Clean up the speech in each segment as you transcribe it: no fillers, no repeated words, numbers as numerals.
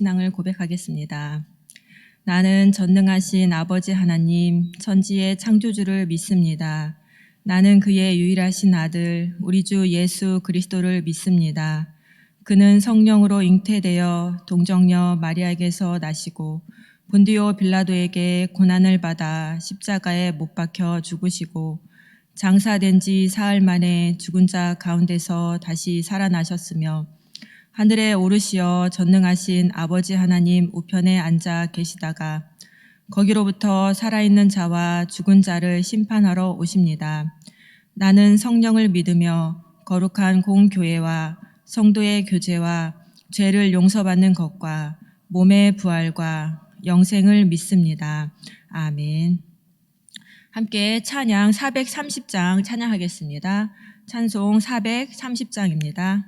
신앙을 고백하겠습니다. 나는 전능하신 아버지 하나님, 천지의 창조주를 믿습니다. 나는 그의 유일하신 아들, 우리 주 예수 그리스도를 믿습니다. 그는 성령으로 잉태되어 동정녀 마리아에게서 나시고 본디오 빌라도에게 고난을 받아 십자가에 못 박혀 죽으시고 장사된 지 사흘 만에 죽은 자 가운데서 다시 살아나셨으며 하늘에 오르시어 전능하신 아버지 하나님 우편에 앉아 계시다가 거기로부터 살아있는 자와 죽은 자를 심판하러 오십니다. 나는 성령을 믿으며 거룩한 공교회와 성도의 교제와 죄를 용서받는 것과 몸의 부활과 영생을 믿습니다. 아멘. 함께 찬양 430장 찬양하겠습니다. 찬송 430장입니다.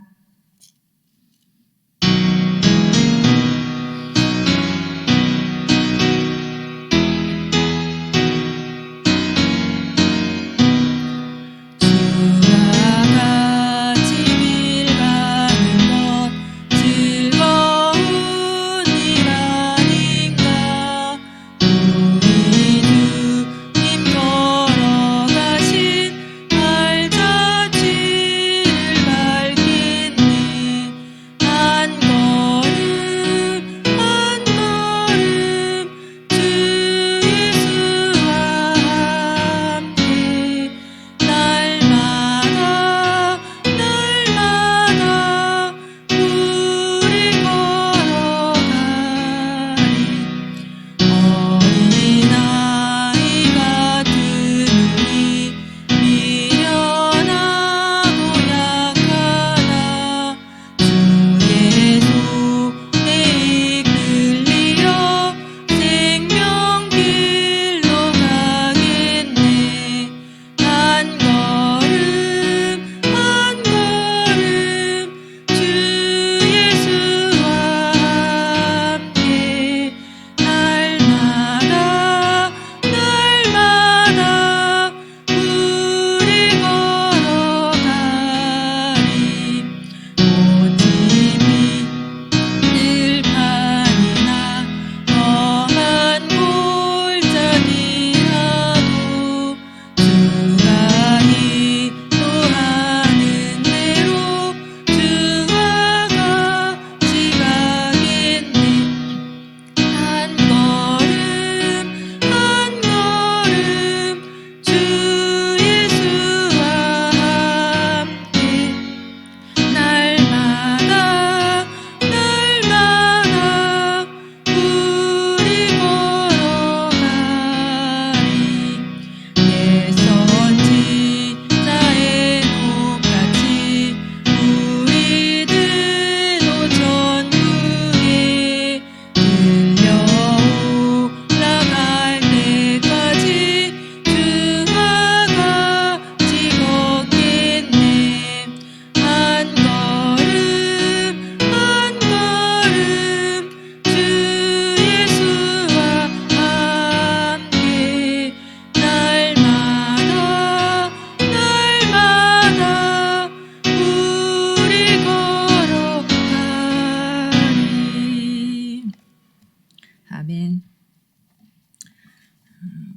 아멘.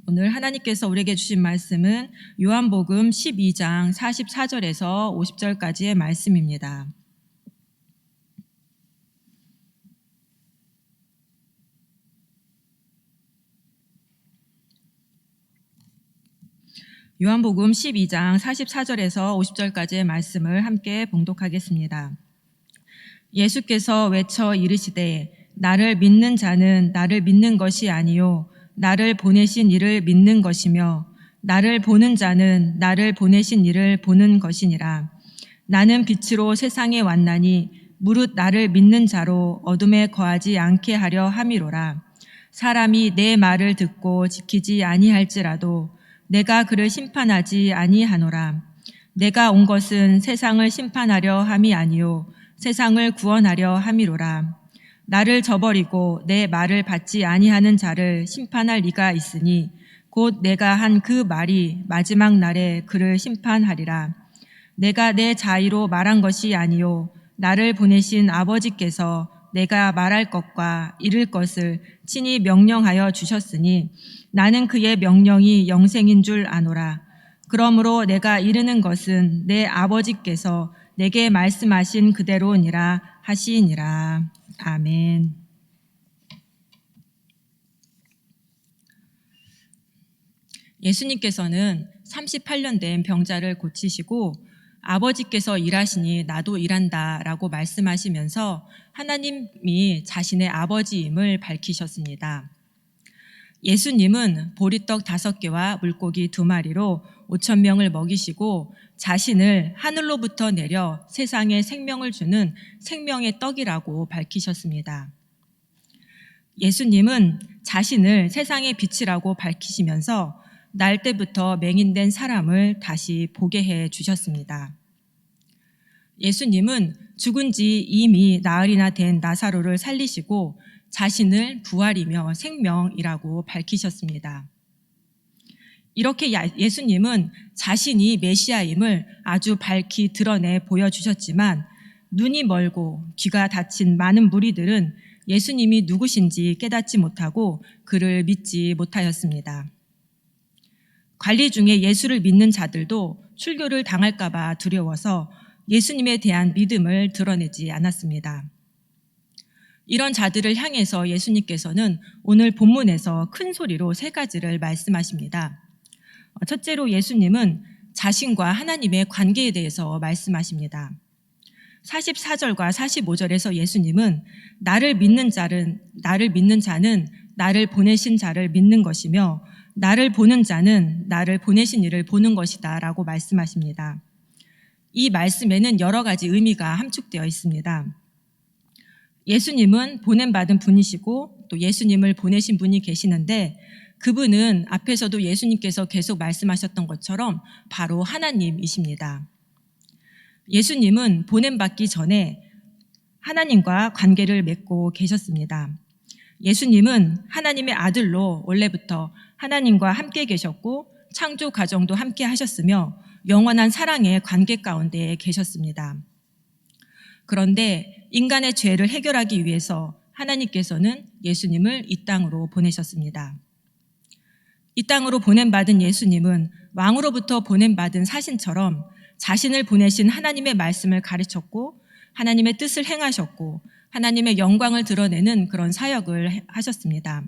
오늘 하나님께서 우리에게 주신 말씀은 요한복음 12장 44절에서 50절까지의 말씀입니다. 요한복음 12장 44절에서 50절까지의 말씀을 함께 봉독하겠습니다. 예수께서 외쳐 이르시되 나를 믿는 자는 나를 믿는 것이 아니요 나를 보내신 이를 믿는 것이며 나를 보는 자는 나를 보내신 이를 보는 것이니라. 나는 빛으로 세상에 왔나니 무릇 나를 믿는 자로 어둠에 거하지 않게 하려 함이로라. 사람이 내 말을 듣고 지키지 아니할지라도 내가 그를 심판하지 아니하노라. 내가 온 것은 세상을 심판하려 함이 아니요 세상을 구원하려 함이로라. 나를 저버리고 내 말을 받지 아니하는 자를 심판할 이가 있으니 곧 내가 한 그 말이 마지막 날에 그를 심판하리라. 내가 내 자의로 말한 것이 아니요 나를 보내신 아버지께서 내가 말할 것과 이를 것을 친히 명령하여 주셨으니 나는 그의 명령이 영생인 줄 아노라. 그러므로 내가 이르는 것은 내 아버지께서 내게 말씀하신 그대로니라 하시니라. 아멘. 예수님께서는 38년 된 병자를 고치시고 아버지께서 일하시니 나도 일한다 라고 말씀하시면서 하나님이 자신의 아버지임을 밝히셨습니다. 예수님은 보리떡 5개와 물고기 2마리로 5,000명을 먹이시고 자신을 하늘로부터 내려 세상에 생명을 주는 생명의 떡이라고 밝히셨습니다. 예수님은 자신을 세상의 빛이라고 밝히시면서 날 때부터 맹인된 사람을 다시 보게 해 주셨습니다. 예수님은 죽은 지 이미 나흘이나 된 나사로를 살리시고 자신을 부활이며 생명이라고 밝히셨습니다. 이렇게 예수님은 자신이 메시아임을 아주 밝히 드러내 보여주셨지만 눈이 멀고 귀가 닫힌 많은 무리들은 예수님이 누구신지 깨닫지 못하고 그를 믿지 못하였습니다. 관리 중에 예수를 믿는 자들도 출교를 당할까 봐 두려워서 예수님에 대한 믿음을 드러내지 않았습니다. 이런 자들을 향해서 예수님께서는 오늘 본문에서 큰 소리로 3가지를 말씀하십니다. 첫째로 예수님은 자신과 하나님의 관계에 대해서 말씀하십니다. 44절과 45절에서 예수님은 나를 믿는 자는 나를 보내신 자를 믿는 것이며 나를 보는 자는 나를 보내신 이를 보는 것이다 라고 말씀하십니다. 이 말씀에는 여러 가지 의미가 함축되어 있습니다. 예수님은 보냄받은 분이시고 또 예수님을 보내신 분이 계시는데 그분은 앞에서도 예수님께서 계속 말씀하셨던 것처럼 바로 하나님이십니다. 예수님은 보냄받기 전에 하나님과 관계를 맺고 계셨습니다. 예수님은 하나님의 아들로 원래부터 하나님과 함께 계셨고 창조 과정도 함께 하셨으며 영원한 사랑의 관계 가운데 계셨습니다. 그런데 인간의 죄를 해결하기 위해서 하나님께서는 예수님을 이 땅으로 보내셨습니다. 이 땅으로 보냄받은 예수님은 왕으로부터 보냄받은 사신처럼 자신을 보내신 하나님의 말씀을 가르쳤고 하나님의 뜻을 행하셨고 하나님의 영광을 드러내는 그런 사역을 하셨습니다.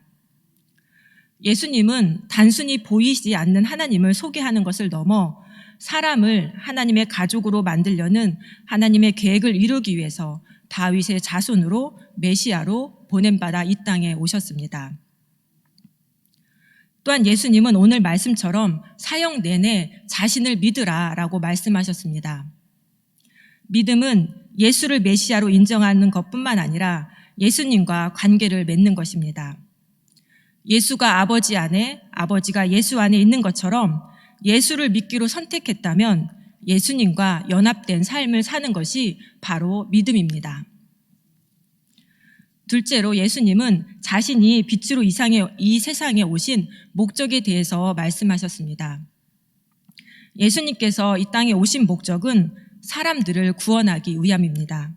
예수님은 단순히 보이지 않는 하나님을 소개하는 것을 넘어 사람을 하나님의 가족으로 만들려는 하나님의 계획을 이루기 위해서 다윗의 자손으로 메시아로 보냄받아 이 땅에 오셨습니다. 또한 예수님은 오늘 말씀처럼 사역 내내 자신을 믿으라 라고 말씀하셨습니다. 믿음은 예수를 메시아로 인정하는 것뿐만 아니라 예수님과 관계를 맺는 것입니다. 예수가 아버지 안에, 아버지가 예수 안에 있는 것처럼 예수를 믿기로 선택했다면 예수님과 연합된 삶을 사는 것이 바로 믿음입니다. 둘째로 예수님은 자신이 빛으로 이 세상에 오신 목적에 대해서 말씀하셨습니다. 예수님께서 이 땅에 오신 목적은 사람들을 구원하기 위함입니다.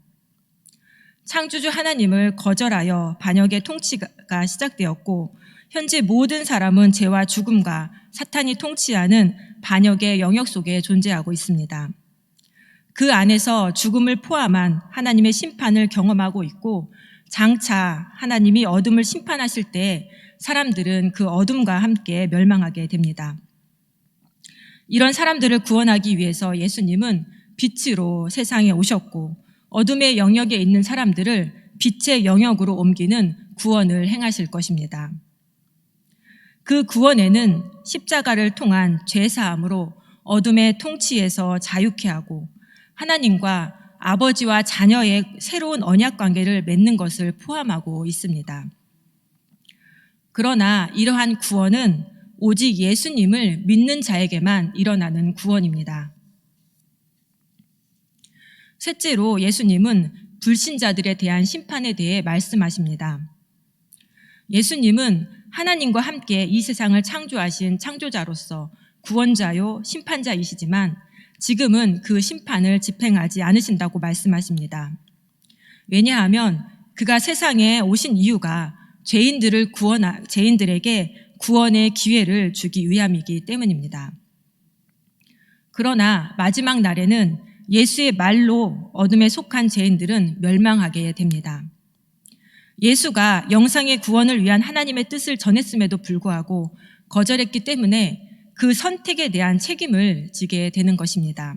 창조주 하나님을 거절하여 반역의 통치가 시작되었고 현재 모든 사람은 죄와 죽음과 사탄이 통치하는 반역의 영역 속에 존재하고 있습니다. 그 안에서 죽음을 포함한 하나님의 심판을 경험하고 있고 장차 하나님이 어둠을 심판하실 때 사람들은 그 어둠과 함께 멸망하게 됩니다. 이런 사람들을 구원하기 위해서 예수님은 빛으로 세상에 오셨고 어둠의 영역에 있는 사람들을 빛의 영역으로 옮기는 구원을 행하실 것입니다. 그 구원에는 십자가를 통한 죄사함으로 어둠의 통치에서 자유케 하고 하나님과 아버지와 자녀의 새로운 언약 관계를 맺는 것을 포함하고 있습니다. 그러나 이러한 구원은 오직 예수님을 믿는 자에게만 일어나는 구원입니다. 셋째로 예수님은 불신자들에 대한 심판에 대해 말씀하십니다. 예수님은 하나님과 함께 이 세상을 창조하신 창조자로서 구원자요 심판자이시지만 지금은 그 심판을 집행하지 않으신다고 말씀하십니다. 왜냐하면 그가 세상에 오신 이유가 죄인들에게 구원의 기회를 주기 위함이기 때문입니다. 그러나 마지막 날에는 예수의 말로 어둠에 속한 죄인들은 멸망하게 됩니다. 예수가 영생의 구원을 위한 하나님의 뜻을 전했음에도 불구하고 거절했기 때문에 그 선택에 대한 책임을 지게 되는 것입니다.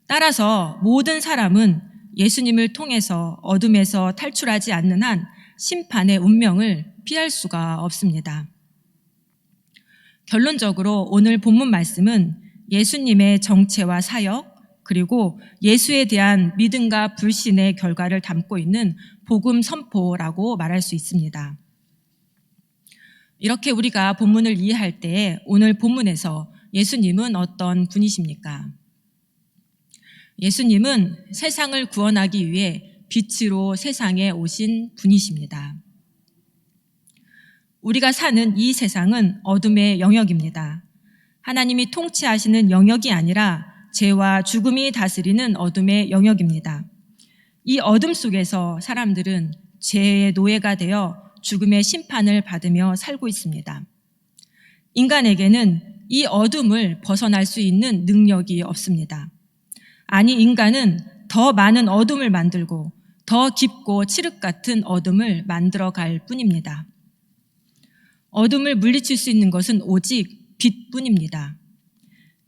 따라서 모든 사람은 예수님을 통해서 어둠에서 탈출하지 않는 한 심판의 운명을 피할 수가 없습니다. 결론적으로 오늘 본문 말씀은 예수님의 정체와 사역, 그리고 예수에 대한 믿음과 불신의 결과를 담고 있는 복음 선포라고 말할 수 있습니다. 이렇게 우리가 본문을 이해할 때 오늘 본문에서 예수님은 어떤 분이십니까? 예수님은 세상을 구원하기 위해 빛으로 세상에 오신 분이십니다. 우리가 사는 이 세상은 어둠의 영역입니다. 하나님이 통치하시는 영역이 아니라 죄와 죽음이 다스리는 어둠의 영역입니다. 이 어둠 속에서 사람들은 죄의 노예가 되어 죽음의 심판을 받으며 살고 있습니다. 인간에게는 이 어둠을 벗어날 수 있는 능력이 없습니다. 아니, 인간은 더 많은 어둠을 만들고 더 깊고 칠흑 같은 어둠을 만들어갈 뿐입니다. 어둠을 물리칠 수 있는 것은 오직 빛뿐입니다.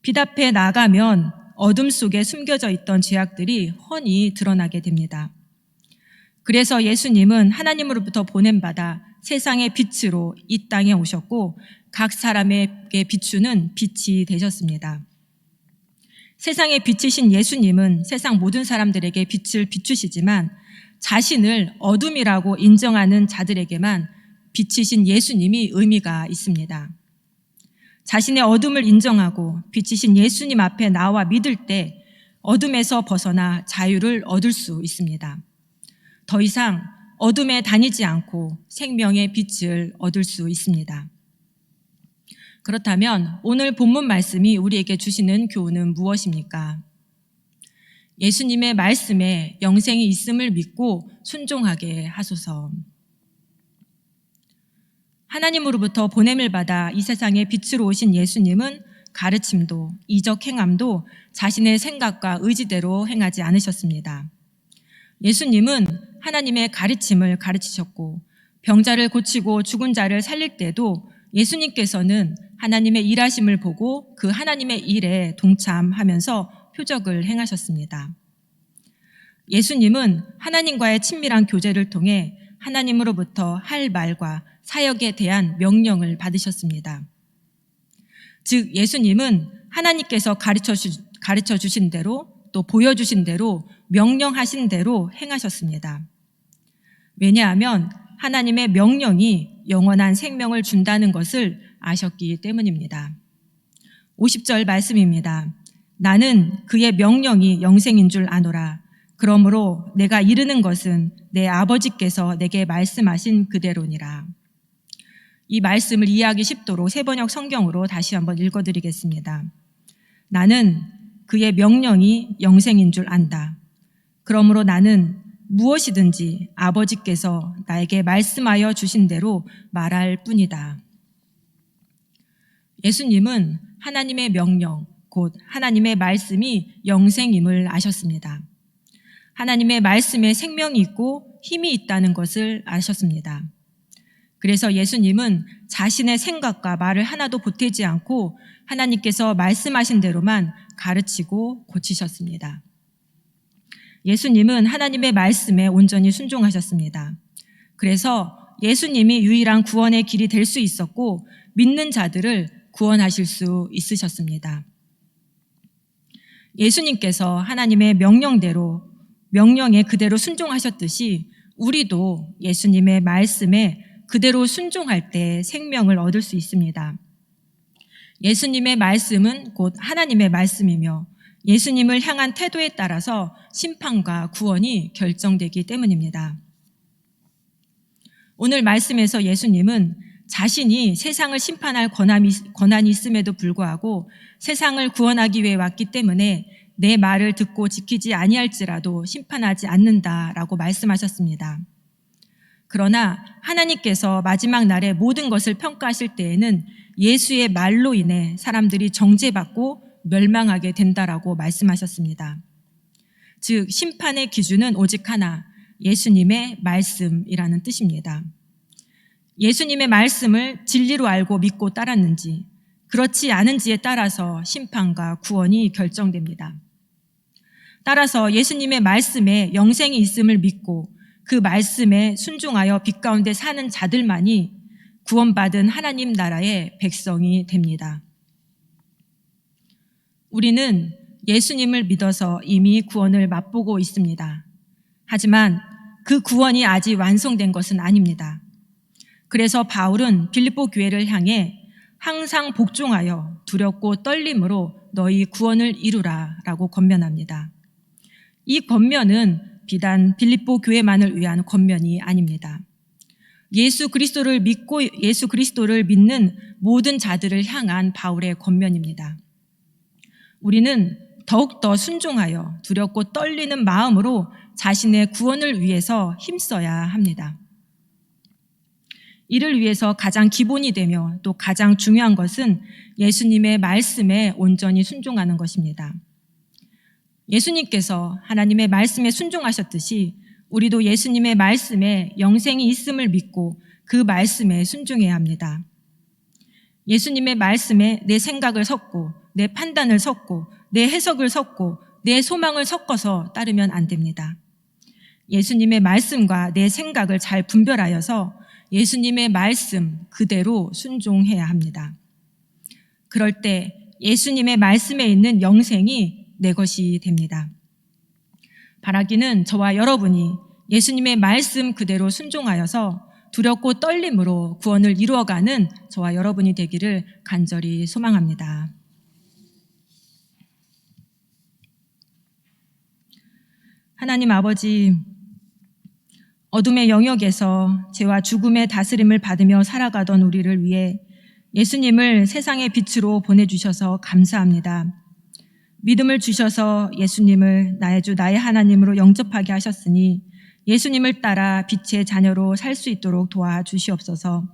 빛 앞에 나가면 어둠 속에 숨겨져 있던 죄악들이 훤히 드러나게 됩니다. 그래서 예수님은 하나님으로부터 보냄받아 세상의 빛으로 이 땅에 오셨고 각 사람에게 비추는 빛이 되셨습니다. 세상의 빛이신 예수님은 세상 모든 사람들에게 빛을 비추시지만 자신을 어둠이라고 인정하는 자들에게만 빛이신 예수님이 의미가 있습니다. 자신의 어둠을 인정하고 빛이신 예수님 앞에 나와 믿을 때 어둠에서 벗어나 자유를 얻을 수 있습니다. 더 이상 어둠에 다니지 않고 생명의 빛을 얻을 수 있습니다. 그렇다면 오늘 본문 말씀이 우리에게 주시는 교훈은 무엇입니까? 예수님의 말씀에 영생이 있음을 믿고 순종하게 하소서. 하나님으로부터 보냄을 받아 이 세상에 빛으로 오신 예수님은 가르침도 이적 행함도 자신의 생각과 의지대로 행하지 않으셨습니다. 예수님은 하나님의 가르침을 가르치셨고 병자를 고치고 죽은 자를 살릴 때도 예수님께서는 하나님의 일하심을 보고 그 하나님의 일에 동참하면서 표적을 행하셨습니다. 예수님은 하나님과의 친밀한 교제를 통해 하나님으로부터 할 말과 사역에 대한 명령을 받으셨습니다. 즉 예수님은 하나님께서 가르쳐 주신 대로 또 보여주신 대로 명령하신 대로 행하셨습니다. 왜냐하면 하나님의 명령이 영원한 생명을 준다는 것을 아셨기 때문입니다. 50절 말씀입니다. 나는 그의 명령이 영생인 줄 아노라. 그러므로 내가 이르는 것은 내 아버지께서 내게 말씀하신 그대로니라. 이 말씀을 이해하기 쉽도록 새번역 성경으로 다시 한번 읽어드리겠습니다. 나는 그의 명령이 영생인 줄 안다. 그러므로 나는 무엇이든지 아버지께서 나에게 말씀하여 주신 대로 말할 뿐이다. 예수님은 하나님의 명령, 곧 하나님의 말씀이 영생임을 아셨습니다. 하나님의 말씀에 생명이 있고 힘이 있다는 것을 아셨습니다. 그래서 예수님은 자신의 생각과 말을 하나도 보태지 않고 하나님께서 말씀하신 대로만 가르치고 고치셨습니다. 예수님은 하나님의 말씀에 온전히 순종하셨습니다. 그래서 예수님이 유일한 구원의 길이 될 수 있었고 믿는 자들을 구원하실 수 있으셨습니다. 예수님께서 하나님의 명령에 그대로 순종하셨듯이 우리도 예수님의 말씀에 그대로 순종할 때 생명을 얻을 수 있습니다. 예수님의 말씀은 곧 하나님의 말씀이며 예수님을 향한 태도에 따라서 심판과 구원이 결정되기 때문입니다. 오늘 말씀에서 예수님은 자신이 세상을 심판할 권한이 있음에도 불구하고 세상을 구원하기 위해 왔기 때문에 내 말을 듣고 지키지 아니할지라도 심판하지 않는다라고 말씀하셨습니다. 그러나 하나님께서 마지막 날에 모든 것을 평가하실 때에는 예수의 말로 인해 사람들이 정죄받고 멸망하게 된다라고 말씀하셨습니다. 즉 심판의 기준은 오직 하나, 예수님의 말씀이라는 뜻입니다. 예수님의 말씀을 진리로 알고 믿고 따랐는지, 그렇지 않은지에 따라서 심판과 구원이 결정됩니다. 따라서 예수님의 말씀에 영생이 있음을 믿고 그 말씀에 순종하여 빛 가운데 사는 자들만이 구원받은 하나님 나라의 백성이 됩니다. 우리는 예수님을 믿어서 이미 구원을 맛보고 있습니다. 하지만 그 구원이 아직 완성된 것은 아닙니다. 그래서 바울은 빌립보 교회를 향해 항상 복종하여 두렵고 떨림으로 너희 구원을 이루라 라고 권면합니다. 이 권면은 비단 빌립보 교회만을 위한 권면이 아닙니다. 예수 그리스도를 믿고 예수 그리스도를 믿는 모든 자들을 향한 바울의 권면입니다. 우리는 더욱더 순종하여 두렵고 떨리는 마음으로 자신의 구원을 위해서 힘써야 합니다. 이를 위해서 가장 기본이 되며 또 가장 중요한 것은 예수님의 말씀에 온전히 순종하는 것입니다. 예수님께서 하나님의 말씀에 순종하셨듯이 우리도 예수님의 말씀에 영생이 있음을 믿고 그 말씀에 순종해야 합니다. 예수님의 말씀에 내 생각을 섞고 내 판단을 섞고 내 해석을 섞고 내 소망을 섞어서 따르면 안 됩니다. 예수님의 말씀과 내 생각을 잘 분별하여서 예수님의 말씀 그대로 순종해야 합니다. 그럴 때 예수님의 말씀에 있는 영생이 내 것이 됩니다. 바라기는 저와 여러분이 예수님의 말씀 그대로 순종하여서 두렵고 떨림으로 구원을 이루어가는 저와 여러분이 되기를 간절히 소망합니다. 하나님 아버지, 어둠의 영역에서 죄와 죽음의 다스림을 받으며 살아가던 우리를 위해 예수님을 세상의 빛으로 보내주셔서 감사합니다. 믿음을 주셔서 예수님을 나의 주 나의 하나님으로 영접하게 하셨으니 예수님을 따라 빛의 자녀로 살 수 있도록 도와주시옵소서.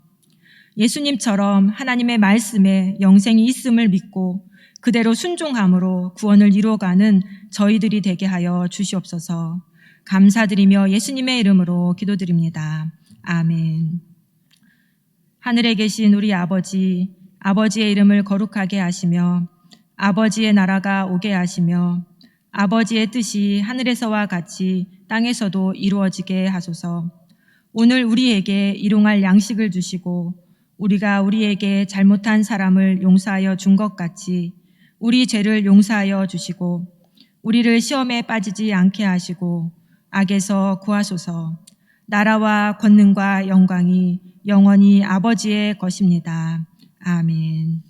예수님처럼 하나님의 말씀에 영생이 있음을 믿고 그대로 순종함으로 구원을 이루어가는 저희들이 되게 하여 주시옵소서. 감사드리며 예수님의 이름으로 기도드립니다. 아멘. 하늘에 계신 우리 아버지, 아버지의 이름을 거룩하게 하시며 아버지의 나라가 오게 하시며 아버지의 뜻이 하늘에서와 같이 땅에서도 이루어지게 하소서. 오늘 우리에게 일용할 양식을 주시고 우리가 우리에게 잘못한 사람을 용서하여 준 것 같이 우리 죄를 용서하여 주시고 우리를 시험에 빠지지 않게 하시고 악에서 구하소서. 나라와 권능과 영광이 영원히 아버지의 것입니다. 아멘.